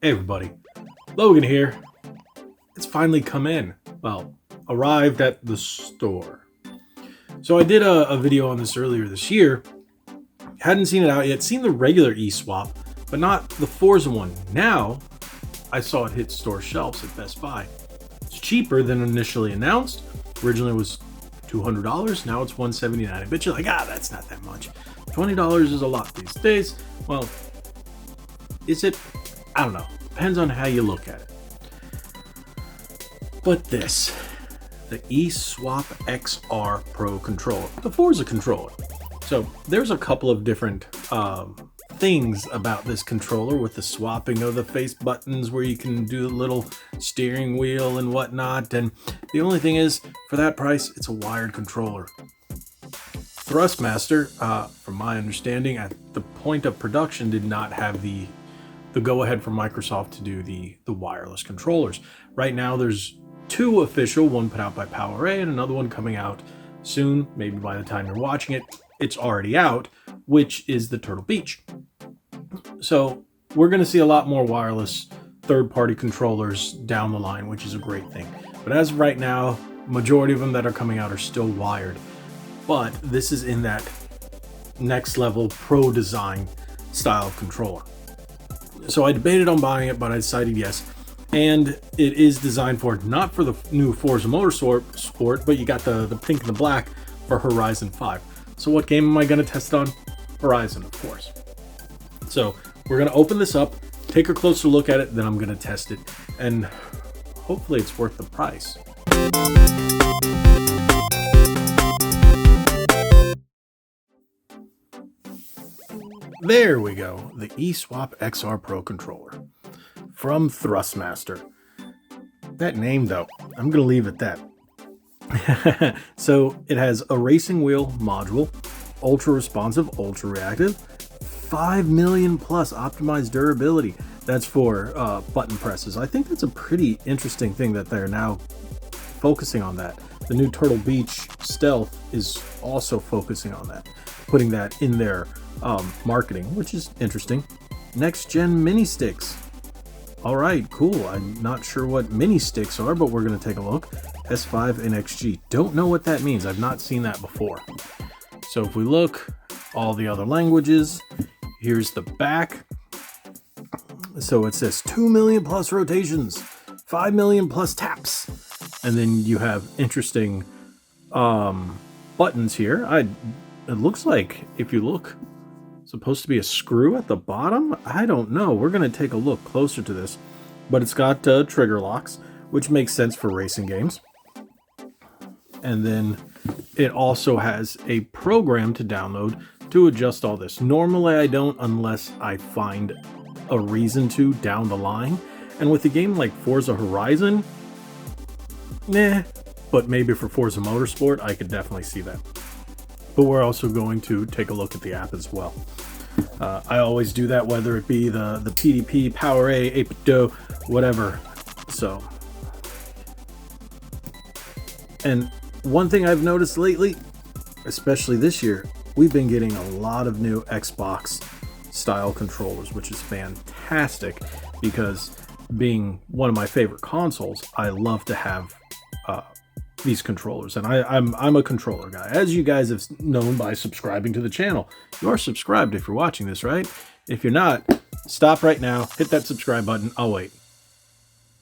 Hey everybody, Logan here. It's finally come in. Well, arrived at the store. So I did a video on this earlier this year. Hadn't seen it out yet, seen the regular eSwap, but not the Forza one. Now, I saw it hit store shelves at Best Buy. It's cheaper than initially announced. Originally it was $200, now it's $179. I bet you're like, that's not that much. $20 is a lot these days. Well, is it? I don't know. Depends on how you look at it. But this, the eSwap XR Pro controller, the Forza controller. So there's a couple of different things about this controller with the swapping of the face buttons where you can do the little steering wheel and whatnot. And the only thing is, for that price, it's a wired controller. Thrustmaster, from my understanding, at the point of production, did not have the go-ahead from Microsoft to do the wireless controllers. Right now, there's two official, one put out by PowerA and another one coming out soon. Maybe by the time you're watching it, it's already out, which is the Turtle Beach. So we're going to see a lot more wireless third-party controllers down the line, which is a great thing. But as of right now, majority of them that are coming out are still wired. But this is in that next level pro design style controller. So I debated on buying it, but I decided yes. And it is designed for, not for the new Forza Motorsport, but you got the pink and the black for Horizon 5. So what game am I going to test on? Horizon, of course. So we're going to open this up, take a closer look at it, then I'm going to test it. And hopefully it's worth the price. There we go, the eSwap XR Pro controller from Thrustmaster. That name though, I'm gonna leave it that. So it has a racing wheel module, ultra responsive, ultra reactive, 5 million plus optimized durability. That's for button presses. I think that's a pretty interesting thing that they're now focusing on that. The new Turtle Beach Stealth is also focusing on that, putting that in their marketing, which is interesting. Next gen mini sticks. All right, cool. I'm not sure what mini sticks are, but we're going to take a look. S5 and XG. Don't know what that means. I've not seen that before. So if we look, all the other languages, here's the back. So it says 2 million plus rotations, 5 million plus taps. And then you have interesting buttons here. It looks like, if you look, supposed to be a screw at the bottom. I don't know. We're going to take a look closer to this, but it's got trigger locks, which makes sense for racing games. And then it also has a program to download to adjust all this. Normally I don't, unless I find a reason to down the line. And with a game like Forza Horizon, nah, but maybe for Forza Motorsport, I could definitely see that. But we're also going to take a look at the app as well. I always do that, whether it be the PDP, PowerA, Apedo, whatever. So, and one thing I've noticed lately, especially this year, we've been getting a lot of new Xbox style controllers, which is fantastic because being one of my favorite consoles, I love to have these controllers, and I'm a controller guy, as you guys have known by subscribing to the channel. You are subscribed if you're watching this, right? If you're not, stop right now, hit that subscribe button. I'll wait.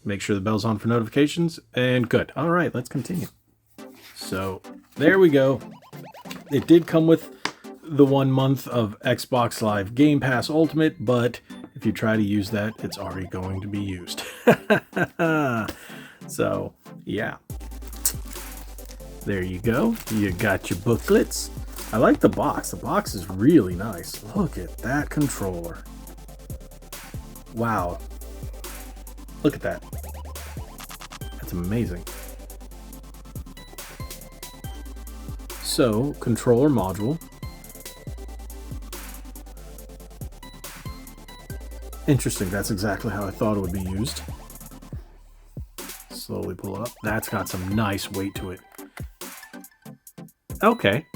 Make sure the bell's on for notifications, and good. All right, let's continue. So there we go. It did come with the 1 month of Xbox Live Game Pass Ultimate, but if you try to use that, it's already going to be used. So yeah. There you go. You got your booklets. I like the box. The box is really nice. Look at that controller. Wow. Look at that. That's amazing. So, controller module. Interesting. That's exactly how I thought it would be used. Slowly pull it up. That's got some nice weight to it. Okay,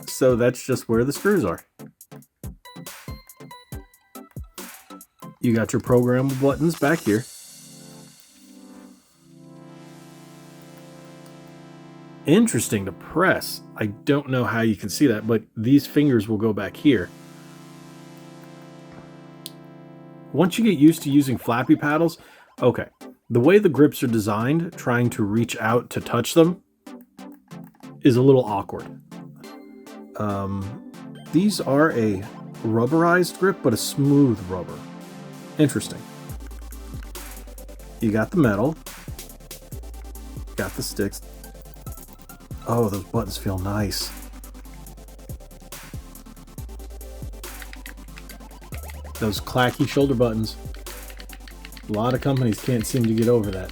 so that's just where the screws are. You got your programmable buttons back here. Interesting to press. I don't know how you can see that, but these fingers will go back here. Once you get used to using flappy paddles, okay, the way the grips are designed, trying to reach out to touch them is a little awkward. These are a rubberized grip, but a smooth rubber. Interesting. You got the metal. Got the sticks. Oh, those buttons feel nice. Those clacky shoulder buttons. A lot of companies can't seem to get over that.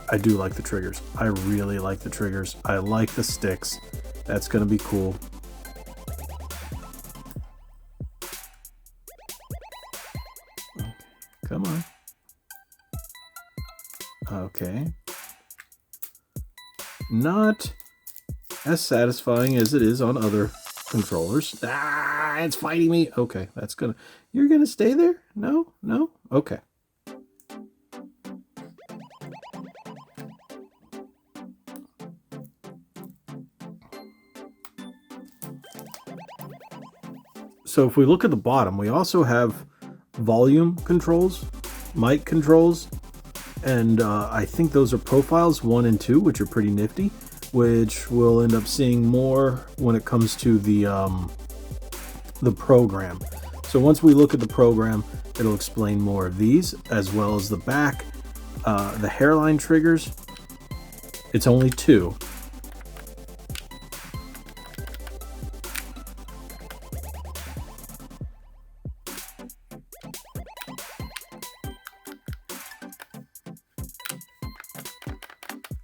I do like the triggers. I really like the triggers. I like the sticks. That's going to be cool. Come on. Okay. Not as satisfying as it is on other controllers. Ah, it's fighting me. Okay, that's gonna... You're gonna stay there? No? No? Okay. So if we look at the bottom, we also have volume controls, mic controls, and I think those are profiles 1 and 2, which are pretty nifty, which we'll end up seeing more when it comes to the program. So once we look at the program, it'll explain more of these, as well as the back, the hairline triggers. It's only 2.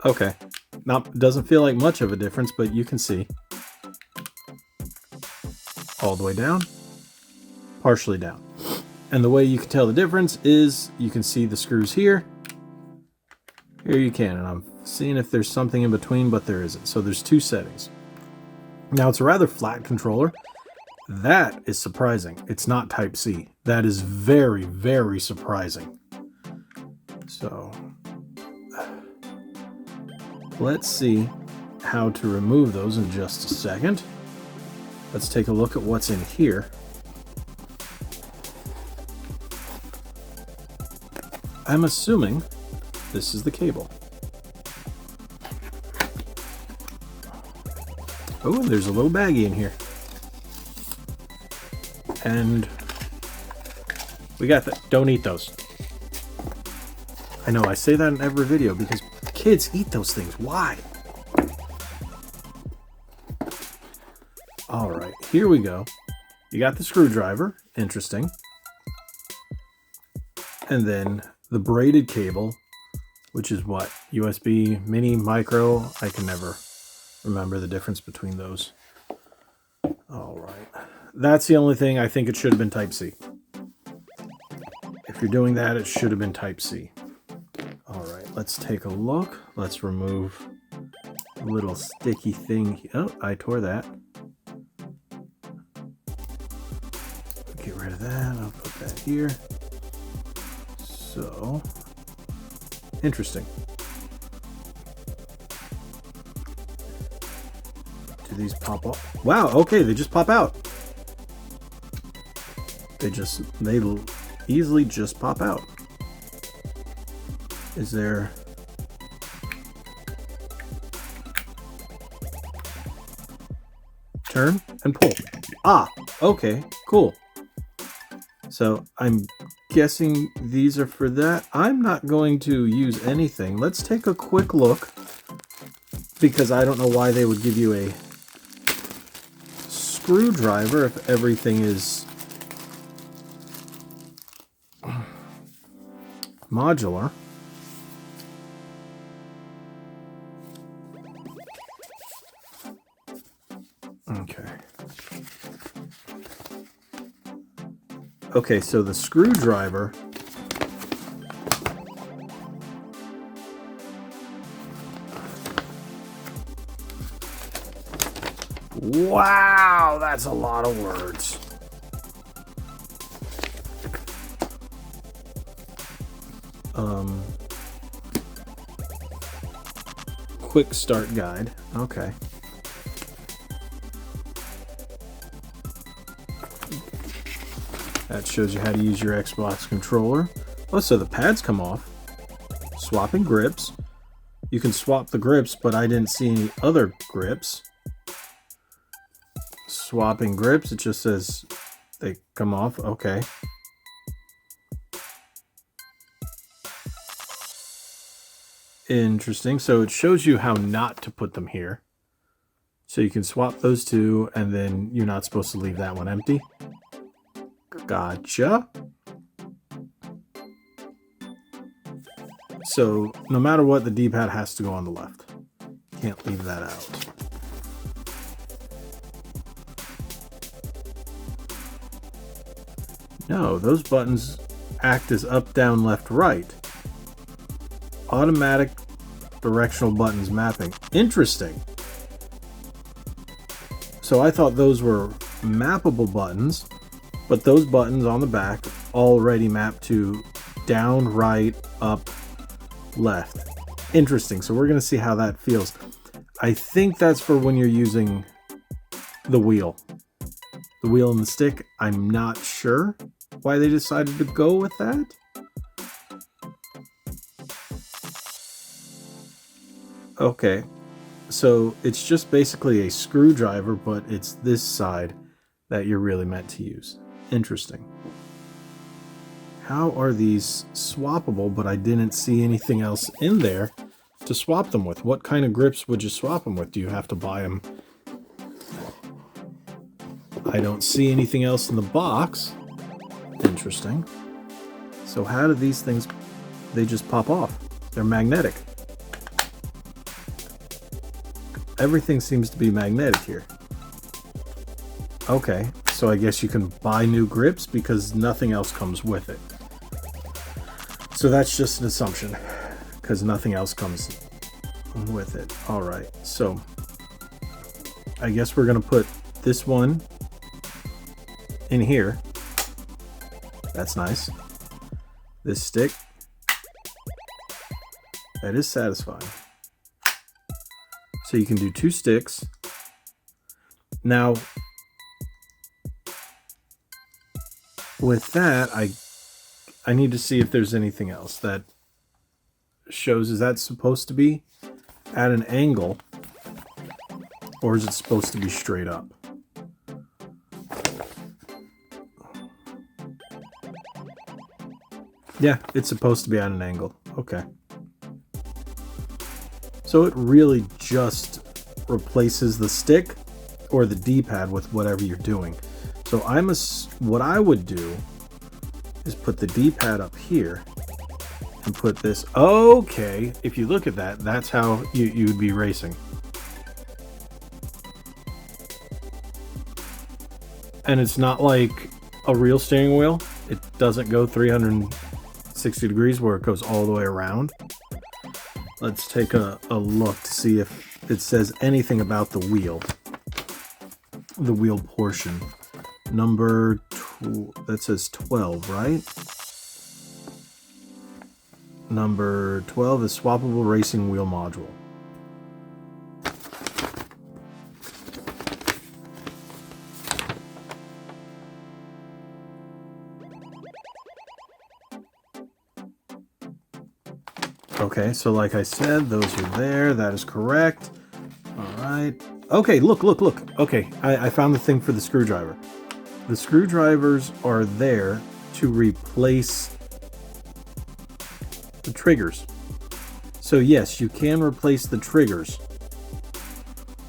Okay, doesn't feel like much of a difference, but you can see. All the way down, partially down. And the way you can tell the difference is you can see the screws here. Here you can, and I'm seeing if there's something in between, but there isn't. So there's 2 settings. Now it's a rather flat controller. That is surprising. It's not Type-C. That is very, very surprising. So... let's see how to remove those in just a second. Let's take a look at what's in here. I'm assuming this is the cable. Oh, and there's a little baggie in here. And we got that. Don't eat those. I know, I say that in every video because kids eat those things. Why? All right, here we go. You got the screwdriver. Interesting. And then the braided cable, which is what? USB, mini, micro? I can never remember the difference between those. All right. That's the only thing. I think it should have been Type-C. If you're doing that, it should have been Type-C. All right, let's take a look. Let's remove a little sticky thing. Oh, I tore that. Get rid of that. I'll put that here. So, interesting. Do these pop off? Wow, okay, they just pop out. They easily just pop out. Is there... turn and pull. Ah, okay, cool. So I'm guessing these are for that. I'm not going to use anything. Let's take a quick look, because I don't know why they would give you a screwdriver if everything is modular. Okay. Okay, so the screwdriver wow, that's a lot of words. Quick start guide. Okay. That shows you how to use your Xbox controller. Oh, so the pads come off. Swapping grips. You can swap the grips, but I didn't see any other grips. Swapping grips, it just says they come off. Okay. Interesting. So it shows you how not to put them here. So you can swap those two, and then you're not supposed to leave that one empty. Gotcha. So no matter what, the D-pad has to go on the left. Can't leave that out. No, those buttons act as up, down, left, right. Automatic directional buttons mapping. Interesting. So I thought those were mappable buttons, but those buttons on the back already map to down, right, up, left. Interesting. So we're going to see how that feels. I think that's for when you're using the wheel. The wheel and the stick. I'm not sure why they decided to go with that. Okay. So it's just basically a screwdriver, but it's this side that you're really meant to use. Interesting. How are these swappable, but I didn't see anything else in there to swap them with? What kind of grips would you swap them with? Do you have to buy them? I don't see anything else in the box. Interesting. So how do these things, they just pop off? They're magnetic. Everything seems to be magnetic here. Okay, so I guess you can buy new grips because nothing else comes with it. So that's just an assumption because nothing else comes with it. All right, so I guess we're gonna put this one in here. That's nice. This stick. That is satisfying. So you can do 2 sticks. Now, with that, I need to see if there's anything else that shows, is that supposed to be at an angle or is it supposed to be straight up? Yeah, it's supposed to be at an angle. Okay. So it really just replaces the stick or the D-pad with whatever you're doing. So what I would do is put the D-pad up here and put this. Okay, if you look at that, that's how you would be racing. And it's not like a real steering wheel. It doesn't go 360 degrees where it goes all the way around. Let's take a look to see if it says anything about the wheel portion. Number that says 12, right? Number 12 is swappable racing wheel module. Okay, so like I said, those are there. That is correct. All right. Okay, look. Okay, I found the thing for the screwdriver. The screwdrivers are there to replace the triggers. So yes, you can replace the triggers.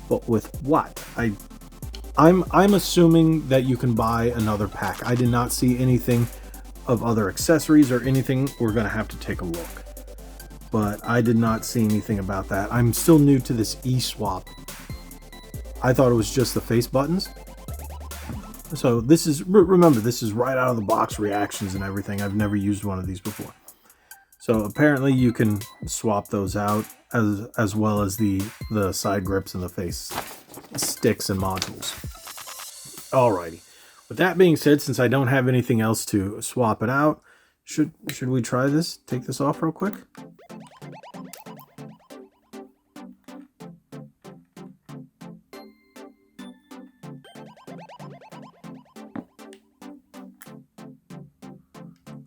But with what? I'm assuming that you can buy another pack. I did not see anything of other accessories or anything. We're going to have to take a look. But I did not see anything about that. I'm still new to this eSwap. I thought it was just the face buttons. So this is, remember, this is right out of the box reactions and everything. I've never used one of these before. So apparently you can swap those out as well as the side grips and the face sticks and modules. Alrighty. With that being said, since I don't have anything else to swap it out, Should we try this? Take this off real quick?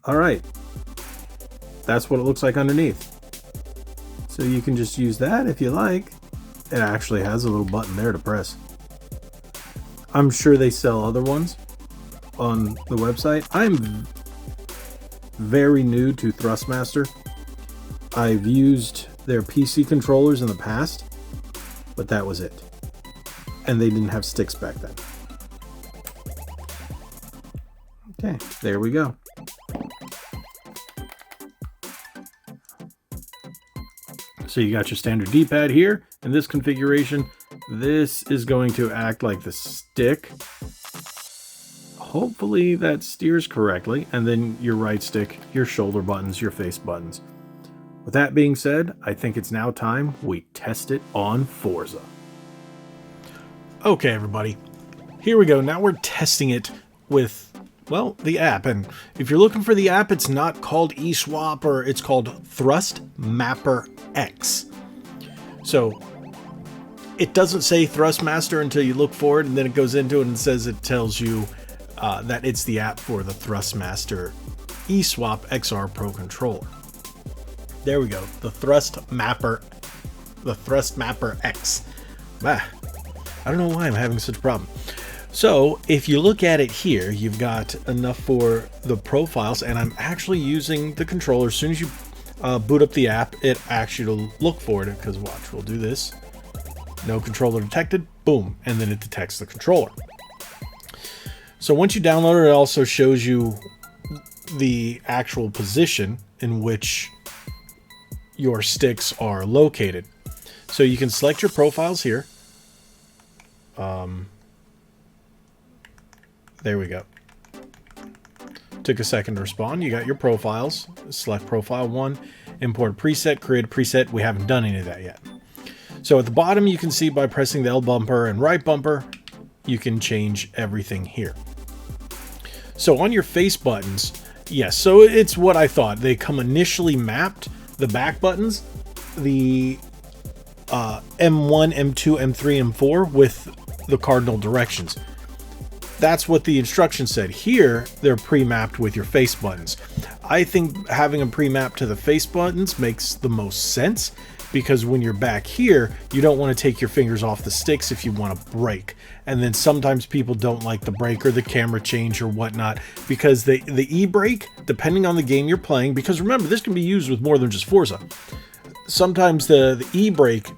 All right. That's what it looks like underneath. So you can just use that if you like. It actually has a little button there to press. I'm sure they sell other ones on the website. I'm very new to Thrustmaster. I've used their PC controllers in the past, but that was it. And they didn't have sticks back then. Okay, there we go. So you got your standard D-pad here. In this configuration, this is going to act like the stick. Hopefully that steers correctly. And then your right stick, your shoulder buttons, your face buttons. With that being said, I think it's now time we test it on Forza. Okay, everybody. Here we go. Now we're testing it with, well, the app. And if you're looking for the app, it's not called eSwap, or it's called Thrustmaster X. So it doesn't say Thrustmaster until you look for it, and then it goes into it and says it tells you that it's the app for the Thrustmaster eSwap XR Pro controller. There we go, the Thrustmaster X. I don't know why I'm having such a problem. So if you look at it here, you've got enough for the profiles, and I'm actually using the controller. As soon as you boot up the app, it actually will look for it, because watch, we'll do this. No controller detected, boom, and then it detects the controller. So once you download it, it also shows you the actual position in which your sticks are located. So you can select your profiles here. There we go. Took a second to respond. You got your profiles. Select profile 1, import preset, create a preset. We haven't done any of that yet. So at the bottom, you can see by pressing the L bumper and right bumper, you can change everything here. So on your face buttons, yes, so it's what I thought. They come initially mapped, the back buttons, the M1, M2, M3, M4 with the cardinal directions. That's what the instruction said. Here, they're pre-mapped with your face buttons. I think having them pre-mapped to the face buttons makes the most sense, because when you're back here, you don't want to take your fingers off the sticks if you want to brake. And then sometimes people don't like the brake or the camera change or whatnot, because the e-brake, depending on the game you're playing, because remember, this can be used with more than just Forza. Sometimes the e-brake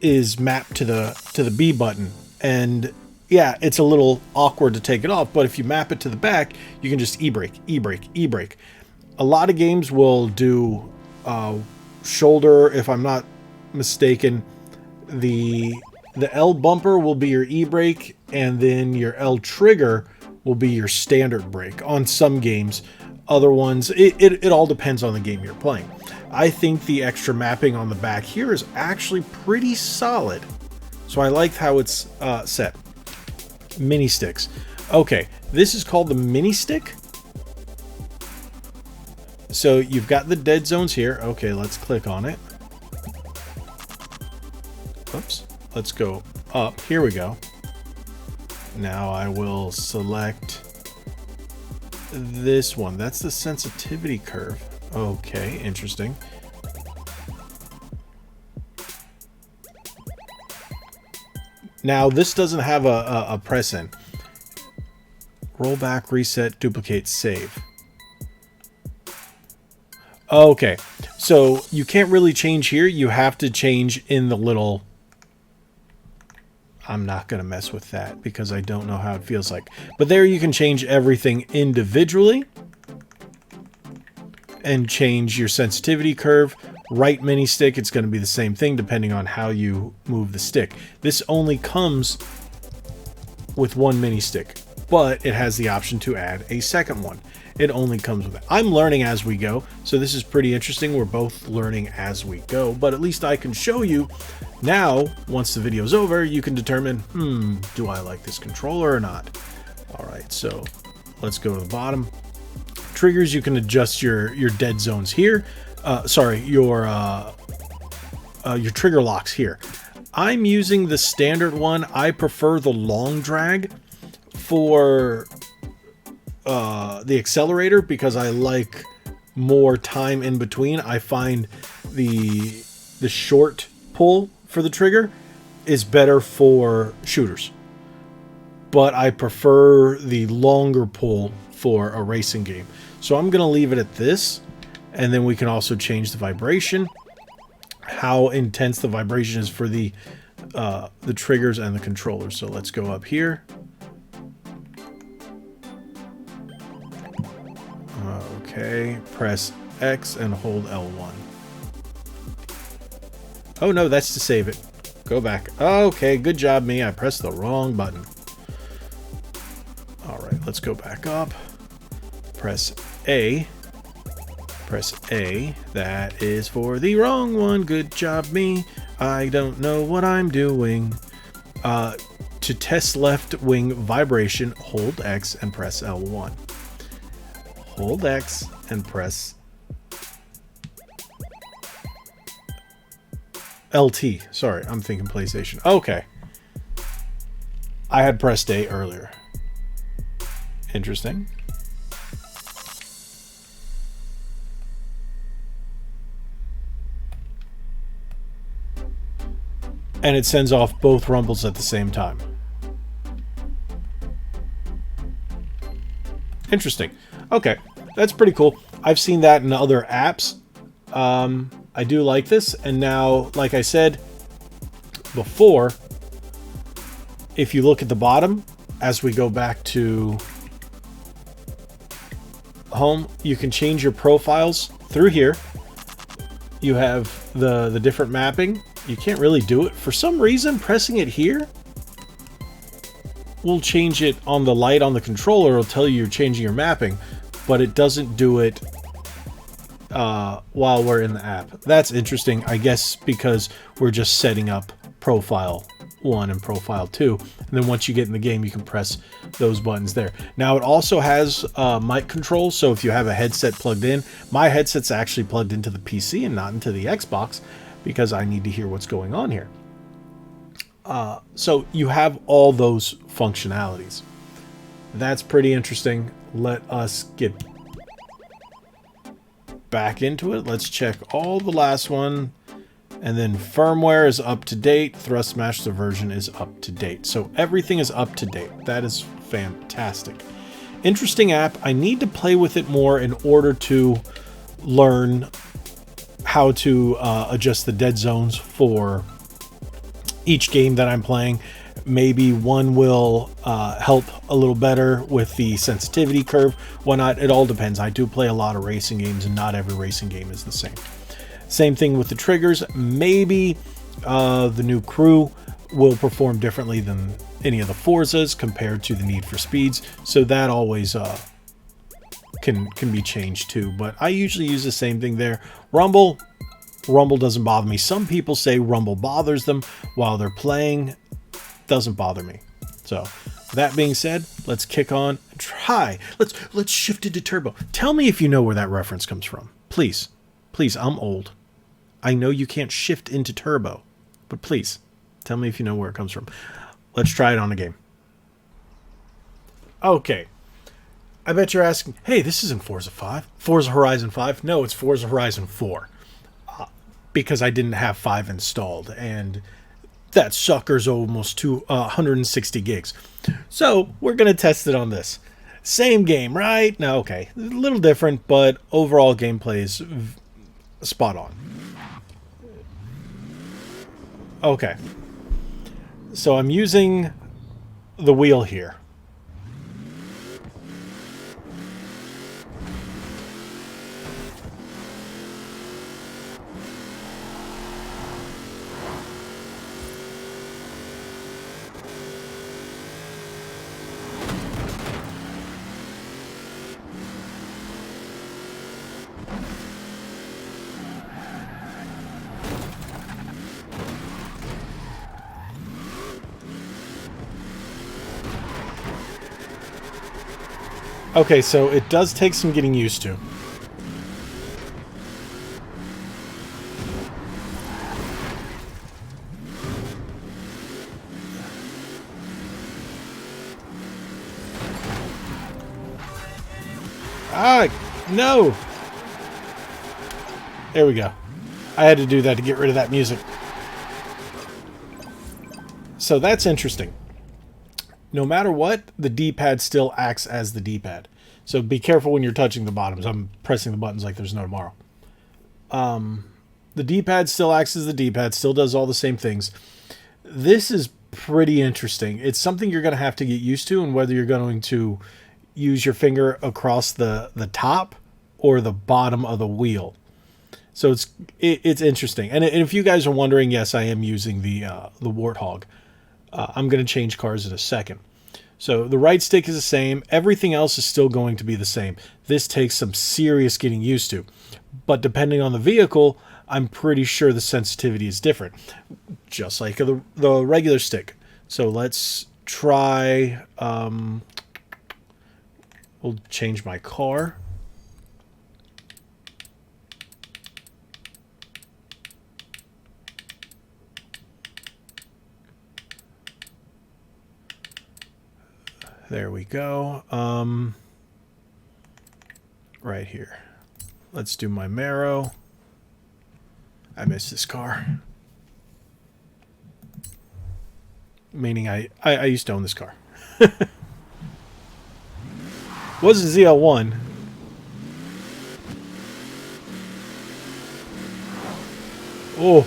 is mapped to the B button, and yeah, it's a little awkward to take it off, but if you map it to the back, you can just e-brake, e-brake, e-brake. A lot of games will do shoulder, if I'm not mistaken. The L bumper will be your e-brake, and then your L trigger will be your standard brake on some games. Other ones, it all depends on the game you're playing. I think the extra mapping on the back here is actually pretty solid. So I like how it's set. Mini sticks. Okay, this is called the mini stick. So you've got the dead zones here. Okay, let's click on it. Oops. Let's go up. Here we go. Now I will select this one. That's the sensitivity curve. Okay, interesting. Now this doesn't have a press in. Roll back, reset, duplicate, save. Okay, so you can't really change here. You have to change in the little... I'm not going to mess with that because I don't know how it feels like. But there you can change everything individually and change your sensitivity curve. Right mini stick, it's going to be the same thing depending on how you move the stick. This only comes with one mini stick, but it has the option to add a second one. It only comes with it. I'm learning as we go, so this is pretty interesting. We're both learning as we go, but at least I can show you. Now, once the video's over, you can determine, do I like this controller or not? All right, so let's go to the bottom. triggers, you can adjust your dead zones here. Sorry, your trigger locks here. I'm using the standard one. I prefer the long drag for the accelerator because I like more time in between. I find the short pull for the trigger is better for shooters, but I prefer the longer pull for a racing game. So I'm gonna leave it at this, and then we can also change the vibration, how intense the vibration is for the triggers and the controllers. So let's go up here. Okay, press X and hold L1. Oh no, that's to save it. Go back. Okay, good job me. I pressed the wrong button. All right, let's go back up. Press A. Press A. That is for the wrong one. Good job me. I don't know what I'm doing. To test left wing vibration, hold X and press L1. Hold X and press LT. Sorry, I'm thinking PlayStation. Okay. I had pressed A earlier. Interesting. And it sends off both rumbles at the same time. Interesting. Okay, that's pretty cool. I've seen that in other apps. I do like this. And now, like I said before, if you look at the bottom, as we go back to home, you can change your profiles through here. You have the different mapping. You can't really do it. For some reason, pressing it here will change it on the light on the controller. It'll tell you you're changing your mapping, but it doesn't do it while we're in the app. That's interesting, I guess, because we're just setting up profile 1 and profile 2, and then once you get in the game, you can press those buttons there. Now it also has mic controls, so if you have a headset plugged in, my headset's actually plugged into the PC and not into the Xbox because I need to hear what's going on here. So you have all those functionalities. That's pretty interesting. Let us get back into it. Let's check all the last one. And then firmware is up to date. Thrustmaster version is up to date. So everything is up to date. That is fantastic. Interesting app. I need to play with it more in order to learn how to adjust the dead zones for each game that I'm playing. Maybe one will help a little better with the sensitivity curve. Why not? It all depends. I do play a lot of racing games, and not every racing game is the same. Same thing with the triggers. Maybe the new crew will perform differently than any of the Forzas compared to the Need for Speeds. So that always can be changed too. But I usually use the same thing there. Rumble doesn't bother me. Some people say rumble bothers them while they're playing. Doesn't bother me. So that being said, let's kick on and try. Let's shift into turbo. Tell me if you know where that reference comes from. Please, I'm old. I know you can't shift into turbo, but please tell me if you know where it comes from. Let's try it on a game. Okay. I bet you're asking, hey, this isn't Forza 5. Forza Horizon 5? No, it's Forza Horizon 4. Because I didn't have 5 installed, and that sucker's almost 160 gigs. So we're going to test it on this. Same game, right? No, okay. A little different, but overall gameplay is spot on. Okay. So I'm using the wheel here. Okay, so it does take some getting used to. Ah, no! There we go. I had to do that to get rid of that music. So that's interesting. No matter what, the D-pad still acts as the D-pad. So be careful when you're touching the bottoms. I'm pressing the buttons like there's no tomorrow. The D-pad still acts as the D-pad, still does all the same things. This is pretty interesting. It's something you're going to have to get used to, and whether you're going to use your finger across the top or the bottom of the wheel. So it's interesting. And if you guys are wondering, yes, I am using the Warthog. I'm going to change cars in a second. So the right stick is the same. Everything else is still going to be the same. This takes some serious getting used to. But depending on the vehicle, I'm pretty sure the sensitivity is different. Just like the regular stick. So let's try... we'll change my car. There we go. Right here. Let's do my Marrow. I miss this car. Meaning I used to own this car. Was a ZL1. Oh.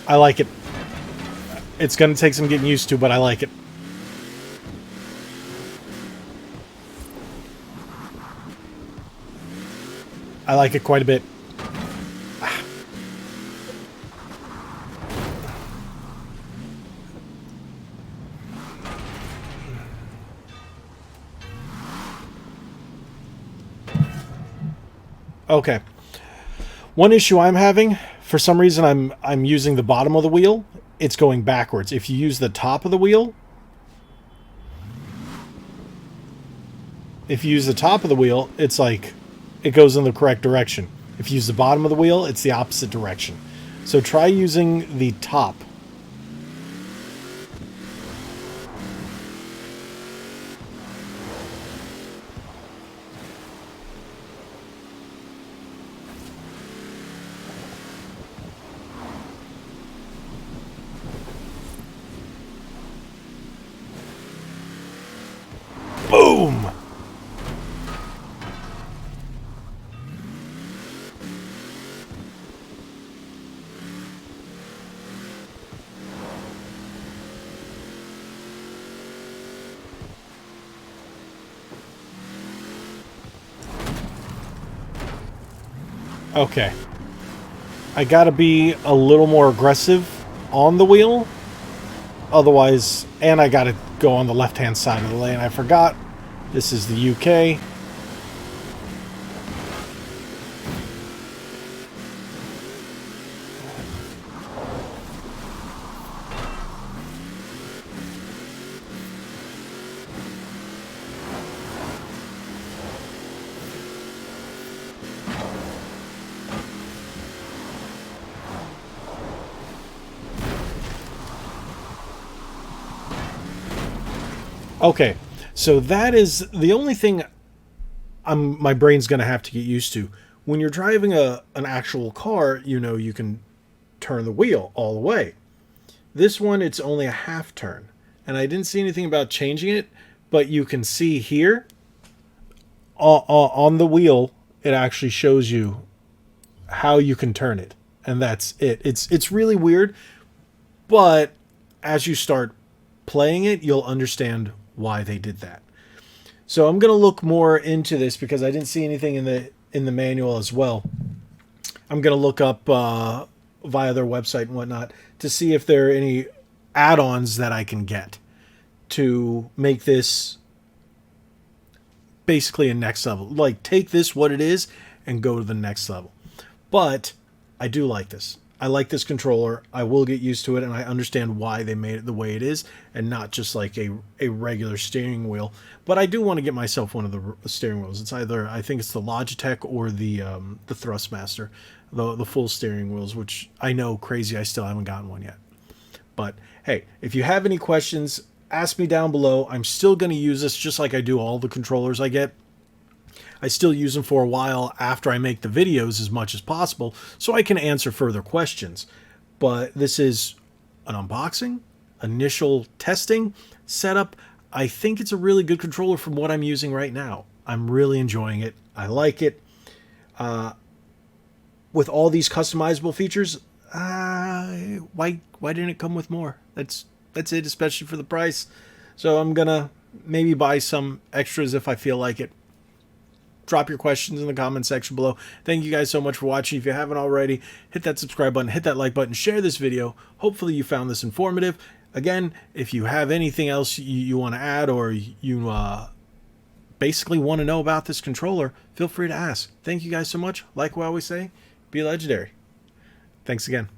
I like it. It's going to take some getting used to, but I like it. I like it quite a bit. Okay. One issue I'm having, for some reason I'm using the bottom of the wheel. It's going backwards. If you use the top of the wheel, it's like it goes in the correct direction. If you use the bottom of the wheel, it's the opposite direction. So try using the top. Boom! Okay. I gotta be a little more aggressive on the wheel. Otherwise, and I gotta go on the left-hand side of the lane. I forgot. This is the UK. Okay, so that is the only thing my brain's going to have to get used to. When you're driving an actual car, you know you can turn the wheel all the way. This one, it's only a half turn. And I didn't see anything about changing it, but you can see here on the wheel, it actually shows you how you can turn it. And that's it. It's really weird, but as you start playing it, you'll understand why they did that. So I'm going to look more into this because I didn't see anything in the manual as well. I'm going to look up via their website and whatnot to see if there are any add-ons that I can get to make this basically a next level. Like, take this what it is and go to the next level. But I do like this. I like this controller. I will get used to it, and I understand why they made it the way it is and not just like a regular steering wheel. But I do want to get myself one of the steering wheels. It's either, I think it's the Logitech or the Thrustmaster, the full steering wheels, which I know, crazy, I still haven't gotten one yet. But hey, if you have any questions, ask me down below. I'm still going to use this just like I do all the controllers I get. I still use them for a while after I make the videos as much as possible so I can answer further questions. But this is an unboxing, initial testing, setup. I think it's a really good controller from what I'm using right now. I'm really enjoying it. I like it. With all these customizable features, why didn't it come with more? That's it, especially for the price. So I'm gonna maybe buy some extras if I feel like it. Drop your questions in the comment section below. Thank you guys so much for watching. If you haven't already, hit that subscribe button, hit that like button, share this video. Hopefully you found this informative. Again, if you have anything else you want to add, or you basically want to know about this controller, feel free to ask. Thank you guys so much. Like we always say, be legendary. Thanks again.